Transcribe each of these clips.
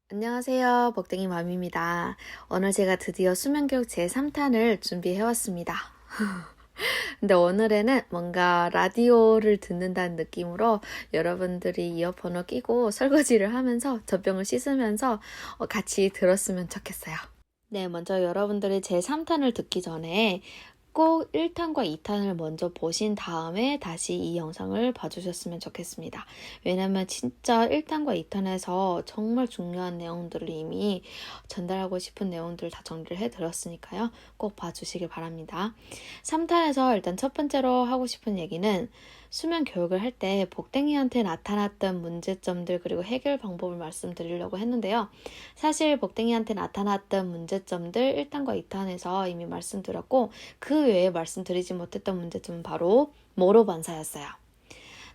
안녕하세요. 복댕이 맘입니다. 오늘 제가 드디어 수면교육 제3탄을 준비해왔습니다. 근데 오늘에는 뭔가 라디오를 듣는다는 느낌으로 여러분들이 이어폰을 끼고 설거지를 하면서 젖병을 씻으면서 같이 들었으면 좋겠어요. 네, 먼저 여러분들이 제3탄을 듣기 전에 꼭 1탄과 2탄을 먼저 보신 다음에 다시 이 영상을 봐주셨으면 좋겠습니다. 왜냐면 진짜 1탄과 2탄에서 정말 중요한 내용들을 이미 전달하고 싶은 내용들을 다 정리를 해드렸으니까요. 꼭 봐주시길 바랍니다. 3탄에서 일단 첫 번째로 하고 싶은 얘기는 수면 교육을 할 때 복댕이한테 나타났던 문제점들 그리고 해결 방법을 말씀드리려고 했는데요. 사실 복댕이한테 나타났던 문제점들 1탄과 2탄에서 이미 말씀드렸고 그 외에 말씀드리지 못했던 문제점은 바로 모로 반사였어요.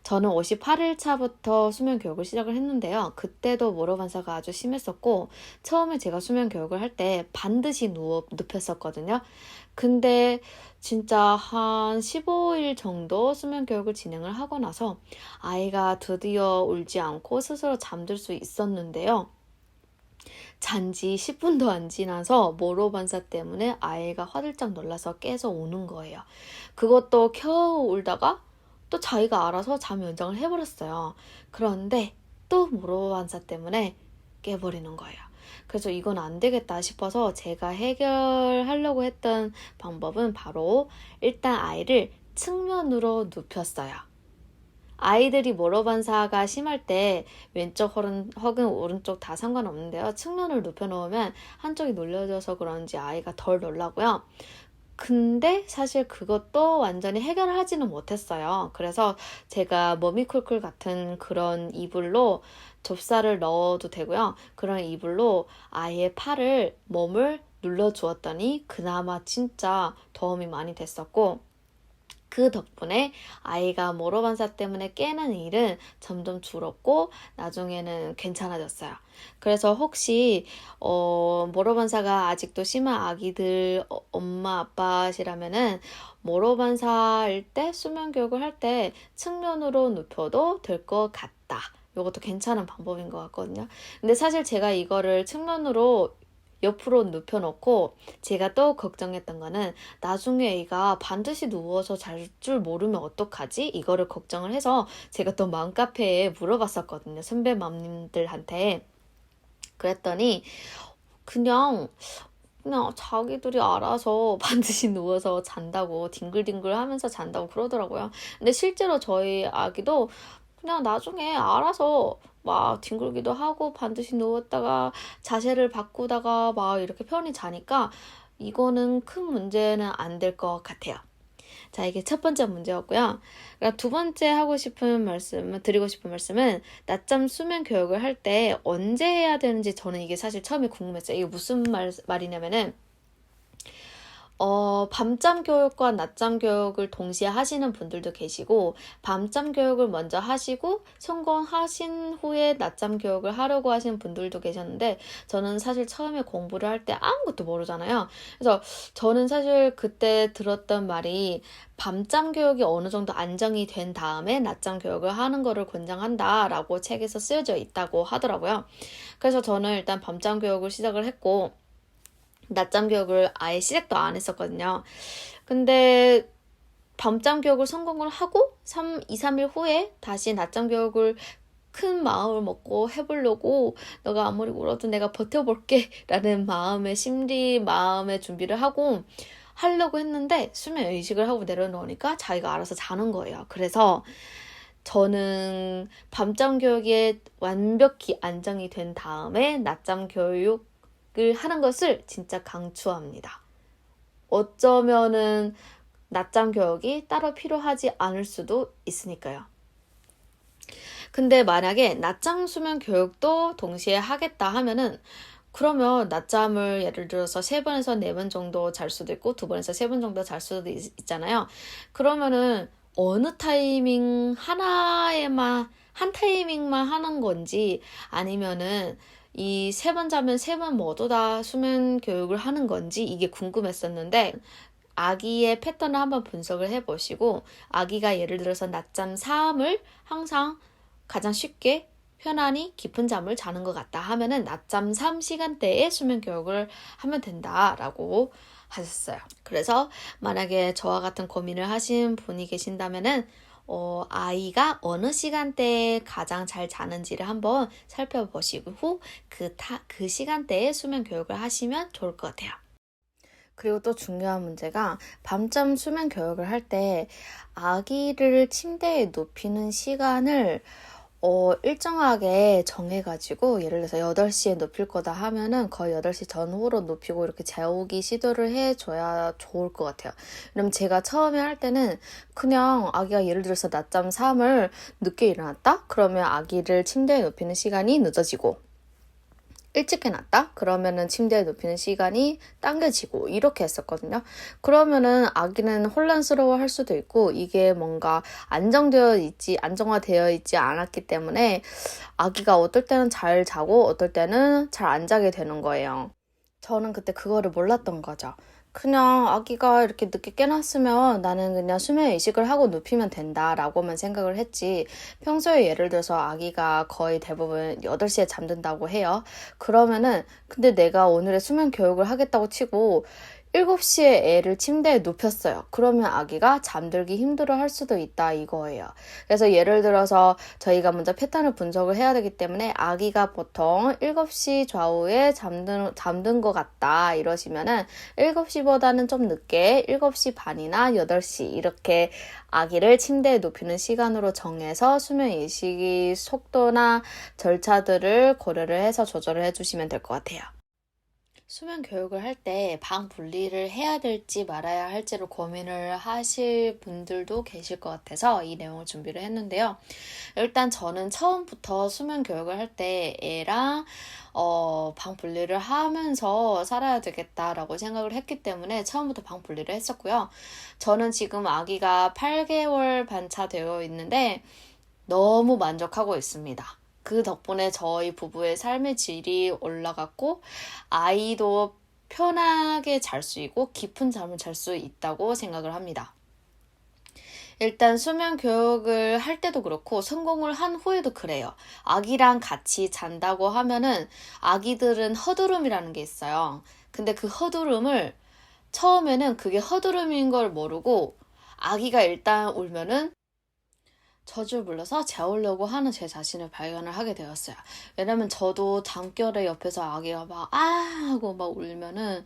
저는 58일차부터 수면 교육을 시작을 했는데요. 그때도 모로 반사가 아주 심했었고 처음에 제가 수면 교육을 할 때 반드시 눕혔었거든요. 근데 진짜 한 15일 정도 수면 교육을 진행을 하고 나서 아이가 드디어 울지 않고 스스로 잠들 수 있었는데요. 잔지 10분도 안 지나서 모로 반사 때문에 아이가 화들짝 놀라서 깨서 우는 거예요. 그것도 겨우 울다가 또 자기가 알아서 잠 연장을 해버렸어요. 그런데 또 모로 반사 때문에 깨버리는 거예요. 그래서 이건 안 되겠다 싶어서 제가 해결하려고 했던 방법은 바로 일단 아이를 측면으로 눕혔어요. 아이들이 모로 반사가 심할 때 왼쪽 혹은 오른쪽 다 상관없는데요. 측면을 눕혀놓으면 한쪽이 눌려져서 그런지 아이가 덜 놀라고요. 근데 사실 그것도 완전히 해결을 하지는 못했어요. 그래서 제가 머미쿨쿨 같은 그런 이불로 좁쌀을 넣어도 되고요. 그런 이불로 아이의 몸을 눌러주었더니 그나마 진짜 도움이 많이 됐었고 그 덕분에 아이가 모로 반사 때문에 깨는 일은 점점 줄었고 나중에는 괜찮아졌어요. 그래서 혹시 모로 반사가 아직도 심한 아기들 엄마 아빠시라면은 모로 반사일 때 수면 교육을 할 때 측면으로 눕혀도 될 것 같다. 이것도 괜찮은 방법인 것 같거든요. 근데 사실 제가 이거를 측면으로 옆으로 눕혀놓고 제가 또 걱정했던 거는 나중에 애가 반드시 누워서 잘 줄 모르면 어떡하지? 이거를 걱정을 해서 제가 또 맘카페에 물어봤었거든요. 선배 맘님들한테. 그랬더니 그냥 자기들이 알아서 반드시 누워서 잔다고 뒹글뒹글 하면서 잔다고 그러더라고요. 근데 실제로 저희 아기도 그냥 나중에 알아서 막 뒹굴기도 하고 반드시 누웠다가 자세를 바꾸다가 막 이렇게 편히 자니까 이거는 큰 문제는 안 될 것 같아요. 자, 이게 첫 번째 문제였고요. 두 번째 드리고 싶은 말씀은 낮잠 수면 교육을 할 때 언제 해야 되는지 저는 이게 사실 처음에 궁금했어요. 이게 무슨 말이냐면은 밤잠 교육과 낮잠 교육을 동시에 하시는 분들도 계시고 밤잠 교육을 먼저 하시고 성공하신 후에 낮잠 교육을 하려고 하시는 분들도 계셨는데 저는 사실 처음에 공부를 할 때 아무것도 모르잖아요. 그래서 저는 사실 그때 들었던 말이 밤잠 교육이 어느 정도 안정이 된 다음에 낮잠 교육을 하는 거를 권장한다라고 책에서 쓰여져 있다고 하더라고요. 그래서 저는 일단 밤잠 교육을 시작을 했고 낮잠 교육을 아예 시작도 안 했었거든요. 근데 밤잠 교육을 성공을 하고 2, 3일 후에 다시 낮잠 교육을 큰 마음을 먹고 해보려고 너가 아무리 울어도 내가 버텨볼게 라는 마음의 준비를 하고 하려고 했는데 수면 의식을 하고 내려놓으니까 자기가 알아서 자는 거예요. 그래서 저는 밤잠 교육에 완벽히 안정이 된 다음에 낮잠 교육을 하는 것을 진짜 강추합니다. 어쩌면은 낮잠 교육이 따로 필요하지 않을 수도 있으니까요. 근데 만약에 낮잠 수면 교육도 동시에 하겠다 하면은 그러면 낮잠을 예를 들어서 3번에서 4번 정도 잘 수도 있고 2번에서 3번 정도 잘 수도 있잖아요. 그러면은 어느 타이밍 한 타이밍만 하는 건지 아니면은 이 3번 자면 3번 모두 다 수면 교육을 하는 건지 이게 궁금했었는데 아기의 패턴을 한번 분석을 해보시고 아기가 예를 들어서 낮잠 3을 항상 가장 쉽게 편안히 깊은 잠을 자는 것 같다 하면은 낮잠 3시간대에 수면 교육을 하면 된다라고 하셨어요. 그래서 만약에 저와 같은 고민을 하신 분이 계신다면은 아이가 어느 시간대에 가장 잘 자는지를 한번 살펴보시고 그 시간대에 수면 교육을 하시면 좋을 것 같아요. 그리고 또 중요한 문제가 밤잠 수면 교육을 할 때 아기를 침대에 눕히는 시간을 일정하게 정해가지고 예를 들어서 8시에 눕힐 거다 하면은 거의 8시 전후로 눕히고 이렇게 재우기 시도를 해줘야 좋을 것 같아요. 왜냐면 제가 처음에 할 때는 그냥 아기가 예를 들어서 낮잠 3을 늦게 일어났다? 그러면 아기를 침대에 눕히는 시간이 늦어지고 일찍 해놨다? 그러면은 침대에 눕히는 시간이 당겨지고 이렇게 했었거든요. 그러면은 아기는 혼란스러워 할 수도 있고 이게 뭔가 안정화되어 있지 않았기 때문에 아기가 어떨 때는 잘 자고 어떨 때는 잘 안 자게 되는 거예요. 저는 그때 그거를 몰랐던 거죠. 그냥 아기가 이렇게 늦게 깨놨으면 나는 그냥 수면 이식을 하고 눕히면 된다라고만 생각을 했지. 평소에 예를 들어서 아기가 거의 대부분 8시에 잠든다고 해요. 그러면은 근데 내가 오늘의 수면 교육을 하겠다고 치고 7시에 애를 침대에 눕혔어요. 그러면 아기가 잠들기 힘들어 할 수도 있다 이거예요. 그래서 예를 들어서 저희가 먼저 패턴을 분석을 해야 되기 때문에 아기가 보통 7시 좌우에 잠든 것 같다 이러시면은 7시보다는 좀 늦게 7시 반이나 8시 이렇게 아기를 침대에 눕히는 시간으로 정해서 수면 이식의 속도나 절차들을 고려를 해서 조절을 해주시면 될 것 같아요. 수면 교육을 할 때 방 분리를 해야 될지 말아야 할지를 고민을 하실 분들도 계실 것 같아서 이 내용을 준비를 했는데요. 일단 저는 처음부터 수면 교육을 할 때 애랑 방 분리를 하면서 살아야 되겠다라고 생각을 했기 때문에 처음부터 방 분리를 했었고요. 저는 지금 아기가 8개월 반차 되어 있는데 너무 만족하고 있습니다. 그 덕분에 저희 부부의 삶의 질이 올라갔고 아이도 편하게 잘 수 있고 깊은 잠을 잘 수 있다고 생각을 합니다. 일단 수면 교육을 할 때도 그렇고 성공을 한 후에도 그래요. 아기랑 같이 잔다고 하면은 아기들은 허드름이라는 게 있어요. 근데 그 허드름을 처음에는 그게 허드름인 걸 모르고 아기가 일단 울면은 젖을 불러서 재우려고 하는 제 자신을 발견을 하게 되었어요. 왜냐면 저도 잠결에 옆에서 아기가 막 하고 막 울면은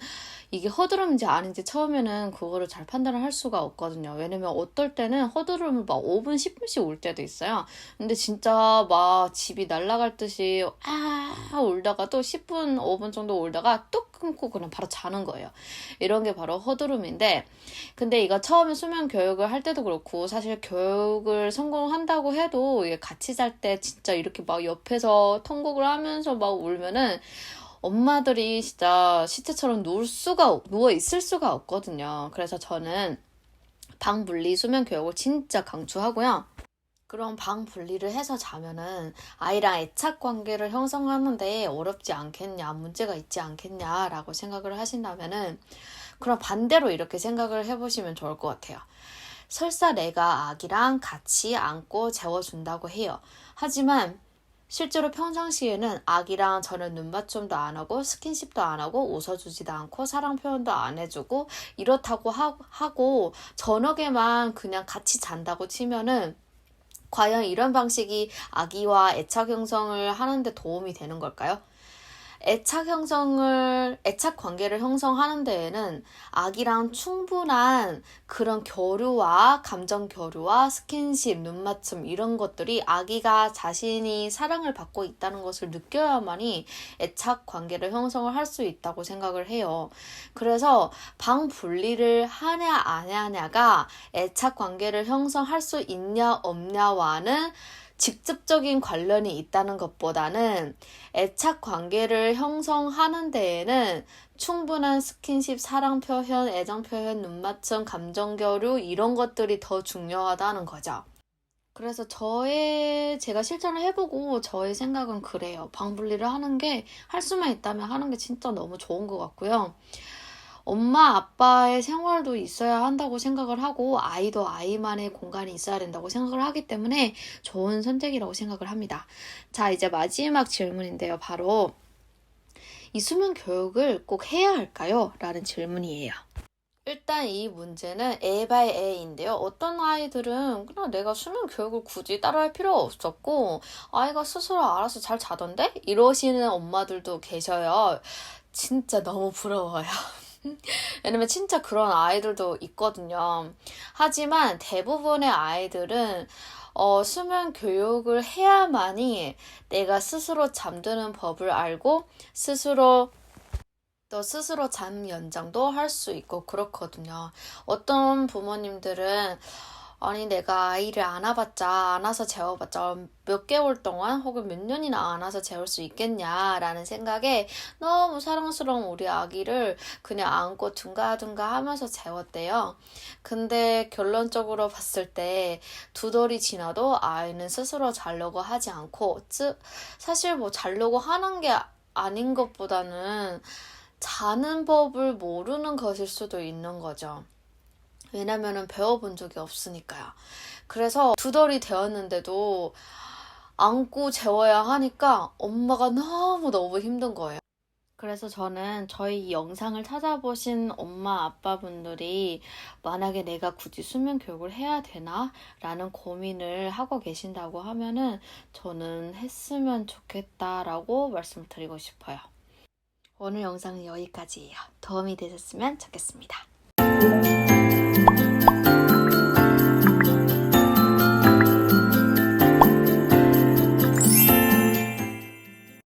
이게 허드름인지 아닌지 처음에는 그거를 잘 판단을 할 수가 없거든요. 왜냐면 어떨 때는 허드름을 막 5분, 10분씩 울 때도 있어요. 근데 진짜 막 집이 날아갈 듯이 울다가 또 10분, 5분 정도 울다가 뚝 끊고 그냥 바로 자는 거예요. 이런 게 바로 허드름인데 근데 이거 처음에 수면 교육을 할 때도 그렇고 사실 교육을 성공한다고 해도 이게 같이 잘 때 진짜 이렇게 막 옆에서 통곡을 하면서 막 울면은 엄마들이 진짜 시체처럼 누워 있을 수가 없거든요. 그래서 저는 방 분리 수면 교육을 진짜 강추하고요. 그럼 방 분리를 해서 자면은 아이랑 애착 관계를 형성하는데 어렵지 않겠냐, 문제가 있지 않겠냐라고 생각을 하신다면은 그럼 반대로 이렇게 생각을 해보시면 좋을 것 같아요. 설사 내가 아기랑 같이 안고 재워준다고 해요. 하지만 실제로 평상시에는 아기랑 저는 눈맞춤도 안 하고 스킨십도 안 하고 웃어주지도 않고 사랑 표현도 안 해주고 이렇다고 하고 저녁에만 그냥 같이 잔다고 치면은 과연 이런 방식이 아기와 애착 형성을 하는데 도움이 되는 걸까요? 애착 관계를 형성하는 데에는 아기랑 충분한 그런 교류와 감정 교류와 스킨십, 눈맞춤 이런 것들이 아기가 자신이 사랑을 받고 있다는 것을 느껴야만이 애착 관계를 형성을 할 수 있다고 생각을 해요. 그래서 방 분리를 하냐 안 하냐가 애착 관계를 형성할 수 있냐 없냐와는 직접적인 관련이 있다는 것보다는 애착 관계를 형성하는 데에는 충분한 스킨십, 사랑 표현, 애정 표현, 눈맞춤, 감정 교류 이런 것들이 더 중요하다는 거죠. 그래서 제가 실천을 해보고 저의 생각은 그래요. 방 분리를 하는 게 할 수만 있다면 하는 게 진짜 너무 좋은 것 같고요. 엄마 아빠의 생활도 있어야 한다고 생각을 하고 아이도 아이만의 공간이 있어야 된다고 생각을 하기 때문에 좋은 선택이라고 생각을 합니다. 자, 이제 마지막 질문인데요. 바로 이 수면 교육을 꼭 해야 할까요? 라는 질문이에요. 일단 이 문제는 A by A인데요. 어떤 아이들은 그냥 내가 수면 교육을 굳이 따라할 필요가 없었고 아이가 스스로 알아서 잘 자던데? 이러시는 엄마들도 계셔요. 진짜 너무 부러워요. 왜냐면 진짜 그런 아이들도 있거든요. 하지만 대부분의 아이들은 수면 교육을 해야만이 내가 스스로 잠드는 법을 알고 스스로 잠 연장도 할 수 있고 그렇거든요. 어떤 부모님들은 아니 내가 아이를 안아서 재워봤자 몇 개월 동안 혹은 몇 년이나 안아서 재울 수 있겠냐라는 생각에 너무 사랑스러운 우리 아기를 그냥 안고 둥가둥가 하면서 재웠대요. 근데 결론적으로 봤을 때 2달이 지나도 아이는 스스로 자려고 하지 않고 사실 뭐 자려고 하는 게 아닌 것보다는 자는 법을 모르는 것일 수도 있는 거죠. 왜냐면은 배워본 적이 없으니까요. 그래서 2달이 되었는데도 안고 재워야 하니까 엄마가 너무너무 힘든 거예요. 그래서 저는 저희 영상을 찾아보신 엄마 아빠분들이 만약에 내가 굳이 수면 교육을 해야 되나? 라는 고민을 하고 계신다고 하면은 저는 했으면 좋겠다라고 말씀을 드리고 싶어요. 오늘 영상은 여기까지예요. 도움이 되셨으면 좋겠습니다.